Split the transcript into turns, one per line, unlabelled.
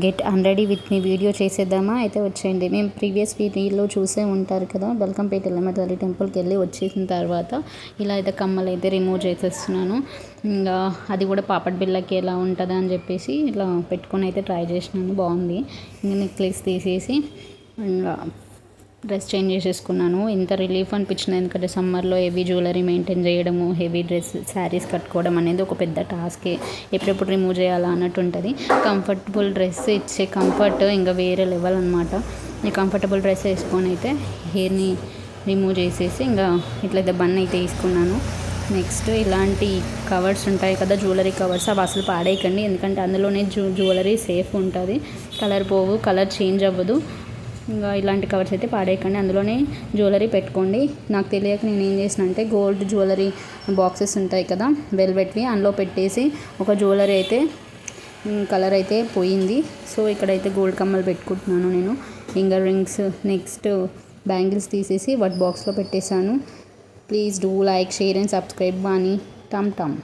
Get unready with me video చేసేద్దామా? అయితే వచ్చేయండి. మేము ప్రీవియస్ వీడియోలో చూసే ఉంటారు కదా, బల్కంపేట ఎల్లమ్మ తల్లి టెంపుల్కి వెళ్ళి వచ్చేసిన తర్వాత ఇలా అయితే కమ్మలు అయితే రిమూవ్ చేసేస్తున్నాను. ఇంకా అది కూడా పాపడ్ బిళ్ళకి ఎలా ఉంటుందా అని చెప్పేసి ఇట్లా పెట్టుకొని అయితే ట్రై చేసినాను. బాగుంది. ఇంకా నెక్లెస్ తీసేసి ఇంకా డ్రెస్ చేంజ్ చేసేసుకున్నాను. ఇంత రిలీఫ్ అనిపించింది, ఎందుకంటే సమ్మర్లో హెవీ జ్యువెలరీ మెయింటైన్ చేయడము, హెవీ శారీస్ కట్టుకోవడం అనేది ఒక పెద్ద టాస్కే. ఎప్పుడెప్పుడు రిమూవ్ చేయాలా అన్నట్టు ఉంటుంది. కంఫర్టబుల్ డ్రెస్ ఇచ్చే కంఫర్ట్ ఇంకా వేరే లెవెల్ అనమాట. ఈ కంఫర్టబుల్ డ్రెస్ వేసుకొని అయితే హెయిర్ని రిమూవ్ చేసేసి ఇంకా ఇట్లయితే బన్ అయితే తీసుకున్నాను. నెక్స్ట్ ఇలాంటి కవర్స్ ఉంటాయి కదా, జ్యువెలరీ కవర్స్, అవి అసలు పాడేయకండి. ఎందుకంటే అందులోనే జ్యువెలరీ సేఫ్ ఉంటుంది, కలర్ పోవు, కలర్ చేంజ్ అవ్వదు. ఇంకా ఇలాంటి కవర్స్ అయితే పాడేయకండి, అందులోనే జ్యువెలరీ పెట్టుకోండి. నాకు తెలియక నేను ఏం చేసిన అంటే గోల్డ్ జ్యువెలరీ బాక్సెస్ ఉంటాయి కదా వెల్వెట్వి, అందులో పెట్టేసి ఒక జ్యువెలరీ అయితే కలర్ అయితే పోయింది. సో ఇక్కడైతే గోల్డ్ కమ్మలు పెట్టుకుంటున్నాను నేను. ఫింగర్ రింగ్స్, నెక్స్ట్ బ్యాంగిల్స్ తీసేసి వాటి బాక్స్లో పెట్టేశాను. Please do like, share and subscribe. వాణి టమ్ టమ్.